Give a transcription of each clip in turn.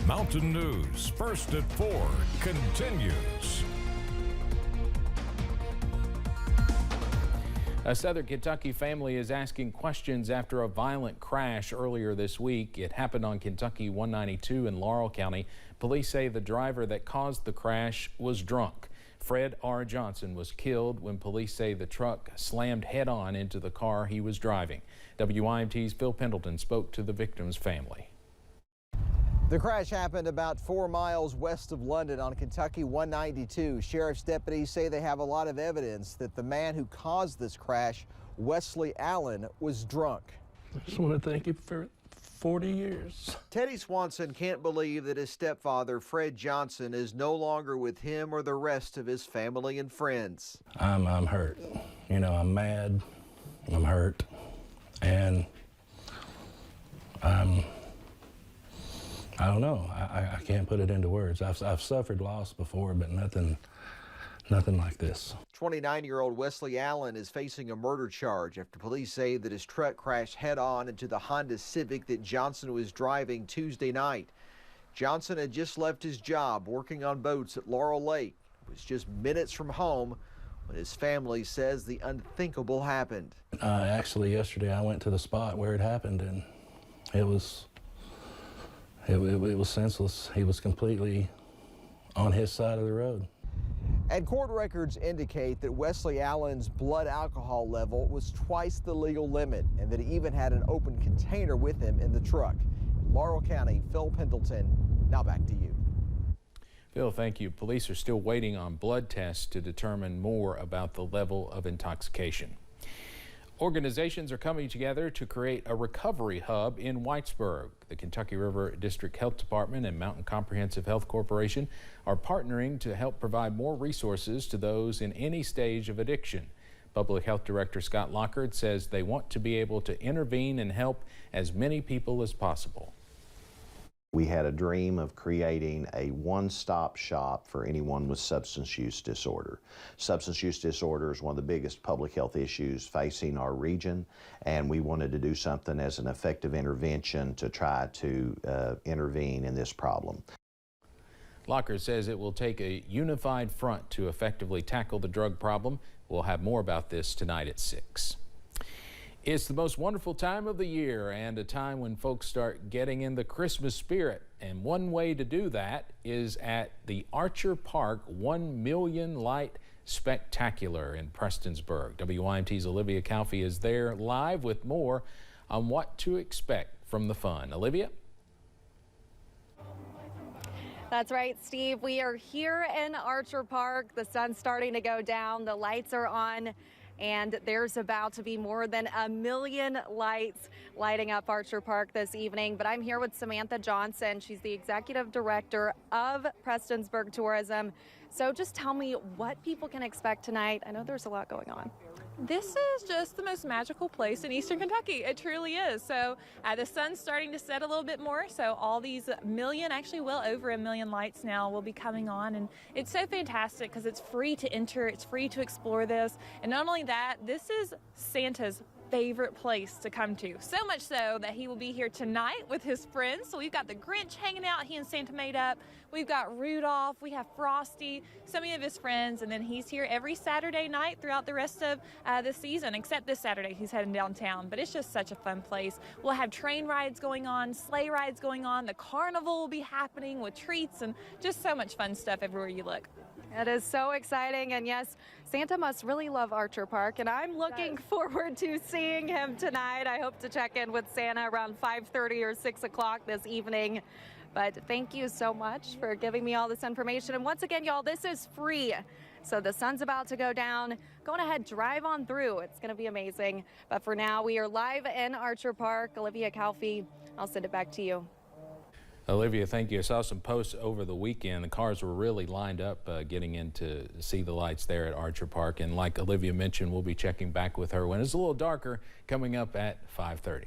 Mountain News, first at 4, continues. A Southern Kentucky family is asking questions after a violent crash earlier this week. It happened on Kentucky 192 in Laurel County. Police say the driver that caused the crash was drunk. Fred R. Johnson was killed when police say the truck slammed head-on into the car he was driving. WYMT's Phil Pendleton spoke to the victim's family. The crash happened about 4 miles west of London on Kentucky 192. Sheriff's deputies say they have a lot of evidence that the man who caused this crash, Wesley Allen, was drunk. I just want to thank you for 40 years. Teddy Swanson can't believe that his stepfather, Fred Johnson, is no longer with him or the rest of his family and friends. I'm hurt. You know, I'm mad, I'm hurt, and I don't know. I can't put it into words. I've suffered loss before, but nothing like this. 29-year-old Wesley Allen is facing a murder charge after police say that his truck crashed head-on into the Honda Civic that Johnson was driving Tuesday night. Johnson had just left his job working on boats at Laurel Lake. It was just minutes from home when his family says the unthinkable happened. Actually, yesterday I went to the spot where it happened, and it was senseless. He was completely on his side of the road. And court records indicate that Wesley Allen's blood alcohol level was twice the legal limit and that he even had an open container with him in the truck. In Laurel County, Phil Pendleton, now back to you. Phil, thank you. Police are still waiting on blood tests to determine more about the level of intoxication. Organizations are coming together to create a recovery hub in Whitesburg. The Kentucky River District Health Department and Mountain Comprehensive Health Corporation are partnering to help provide more resources to those in any stage of addiction. Public Health Director Scott Lockard says they want to be able to intervene and help as many people as possible. We had a dream of creating a one-stop shop for anyone with substance use disorder. Substance use disorder is one of the biggest public health issues facing our region, and we wanted to do something as an effective intervention to try to intervene in this problem. Lockard says it will take a unified front to effectively tackle the drug problem. We'll have more about this tonight at 6. It's the most wonderful time of the year and a time when folks start getting in the Christmas spirit. And one way to do that is at the Archer Park 1 Million Light Spectacular in Prestonsburg. WYMT's Olivia Calfee is there live with more on what to expect from the fun. Olivia? That's right, Steve. We are here in Archer Park. The sun's starting to go down. The lights are on. And there's about to be more than 1 million lights lighting up Archer Park this evening. But I'm here with Samantha Johnson. She's the executive director of Prestonsburg Tourism. So just tell me what people can expect tonight. I know there's a lot going on. This is just the most magical place in Eastern Kentucky. It truly is. So the sun's starting to set a little bit more. So all these actually well over 1 million lights now will be coming on. And it's so fantastic because it's free to enter. It's free to explore this. And not only that, this is Santa's favorite place to come to. So much so that he will be here tonight with his friends. So we've got the Grinch hanging out, he and Santa made up. We've got Rudolph, we have Frosty, so many of his friends, and then he's here every Saturday night throughout the rest of the season, except this Saturday he's heading downtown. But it's just such a fun place. We'll have train rides going on, sleigh rides going on, the carnival will be happening with treats and just so much fun stuff everywhere you look. It is so exciting, and yes, Santa must really love Archer Park, and I'm looking forward to seeing him tonight. I hope to check in with Santa around 5:30 or 6 o'clock this evening. But thank you so much for giving me all this information. And once again, y'all, this is free. So the sun's about to go down. Go ahead, drive on through. It's going to be amazing. But for now, we are live in Archer Park. Olivia Calfee, I'll send it back to you. Olivia, thank you. I saw some posts over the weekend. The cars were really lined up getting in to see the lights there at Archer Park. And like Olivia mentioned, we'll be checking back with her when it's a little darker, coming up at 5:30.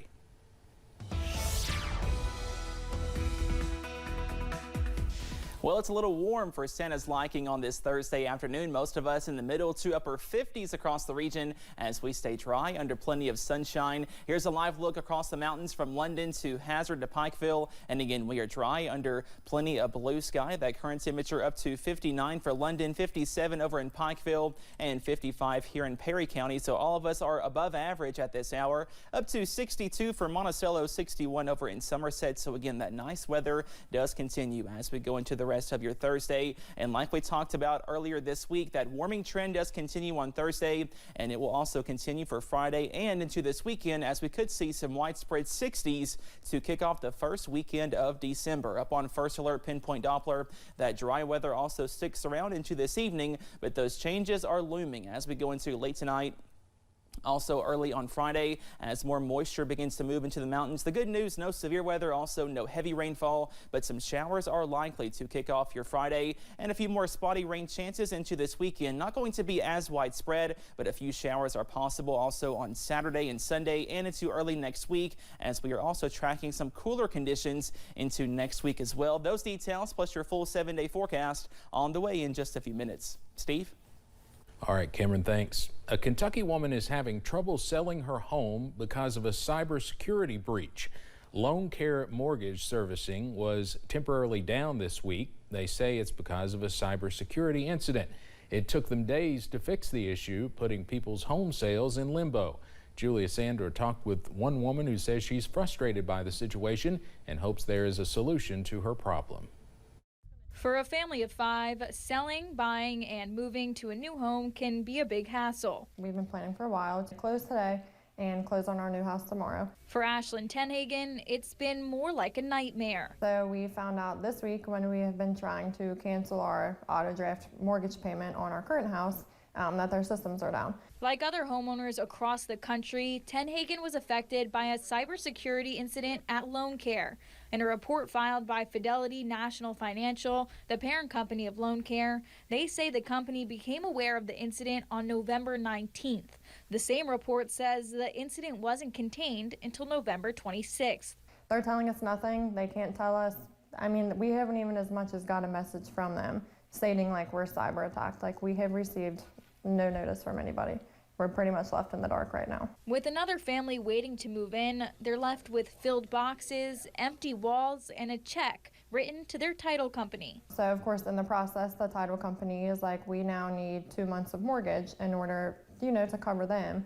Well, it's a little warm for Santa's liking on this Thursday afternoon. Most of us in the middle to upper 50s across the region as we stay dry under plenty of sunshine. Here's a live look across the mountains from London to Hazard to Pikeville. And again, we are dry under plenty of blue sky. That current temperature up to 59 for London, 57 over in Pikeville, and 55 here in Perry County. So all of us are above average at this hour. Up to 62 for Monticello, 61 over in Somerset. So again, that nice weather does continue as we go into the rest of your Thursday. And like we talked about earlier this week, that warming trend does continue on Thursday, and it will also continue for Friday and into this weekend as we could see some widespread 60s to kick off the first weekend of December. Up on First Alert Pinpoint Doppler, that dry weather also sticks around into this evening, but those changes are looming as we go into late tonight. Also early on Friday as more moisture begins to move into the mountains. The good news, no severe weather, also no heavy rainfall, but some showers are likely to kick off your Friday and a few more spotty rain chances into this weekend. Not going to be as widespread, but a few showers are possible also on Saturday and Sunday and into early next week as we are also tracking some cooler conditions into next week as well. Those details plus your full 7-day forecast on the way in just a few minutes. Steve? All right, Cameron, thanks. A Kentucky woman is having trouble selling her home because of a cybersecurity breach. Loan Care mortgage servicing was temporarily down this week. They say it's because of a cybersecurity incident. It took them days to fix the issue, putting people's home sales in limbo. Julia Sandor talked with one woman who says she's frustrated by the situation and hopes there is a solution to her problem. For a family of 5, selling, buying, and moving to a new home can be a big hassle. We've been planning for a while to close today and close on our new house tomorrow. For Ashlyn Tenhagen, it's been more like a nightmare. So we found out this week when we have been trying to cancel our auto draft mortgage payment on our current house that their systems are down. Like other homeowners across the country, Tenhagen was affected by a cybersecurity incident at Loan Care. In a report filed by Fidelity National Financial, the parent company of Loan Care, they say the company became aware of the incident on November 19th. The same report says the incident wasn't contained until November 26th. They're telling us nothing. They can't tell us. I mean, we haven't even as much as got a message from them stating like we're cyber attacked. Like we have received no notice from anybody. We're pretty much left in the dark right now. With another family waiting to move in, they're left with filled boxes, empty walls, and a check written to their title company. So of course in the process, the title company is like, we now need 2 months of mortgage in order, to cover them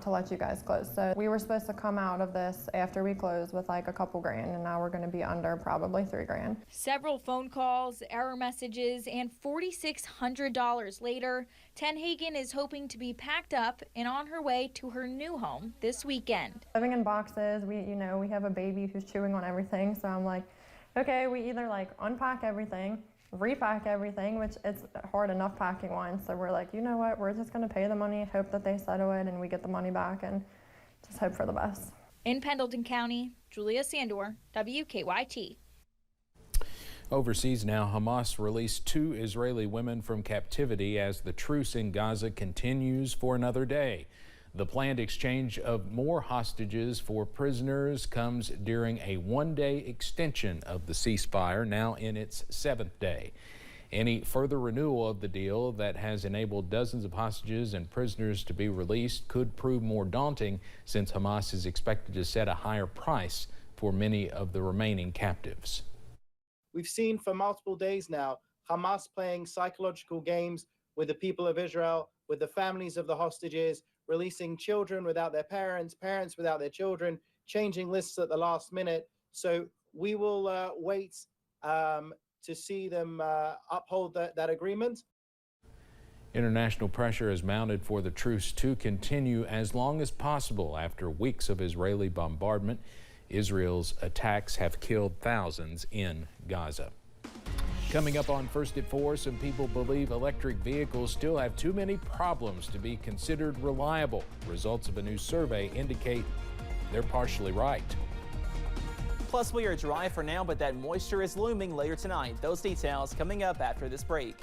to let you guys close. So we were supposed to come out of this after we closed with like a couple grand, and now we're going to be under probably $3 grand. Several phone calls, error messages, and $4,600 later, Tenhagen is hoping to be packed up and on her way to her new home this weekend. Living in boxes, we have a baby who's chewing on everything, so I'm like, okay, we either like unpack everything, repack everything, which it's hard enough packing one. So we're like, you know what, we're just going to pay the money, hope that they settle it and we get the money back and just hope for the best. In Pendleton County, Julia Sandor, WKYT. Overseas now, Hamas released 2 Israeli women from captivity as the truce in Gaza continues for another day. The planned exchange of more hostages for prisoners comes during a 1-day extension of the ceasefire, now in its 7th day. Any further renewal of the deal that has enabled dozens of hostages and prisoners to be released could prove more daunting, since Hamas is expected to set a higher price for many of the remaining captives. We've seen for multiple days now Hamas playing psychological games with the people of Israel, with the families of the hostages, releasing children without their parents, parents without their children, changing lists at the last minute. So we will wait to see them uphold that agreement. International pressure is mounted for the truce to continue as long as possible after weeks of Israeli bombardment. Israel's attacks have killed thousands in Gaza. Coming up on First at 4, some people believe electric vehicles still have too many problems to be considered reliable. Results of a new survey indicate they're partially right. Plus, we are dry for now, but that moisture is looming later tonight. Those details coming up after this break.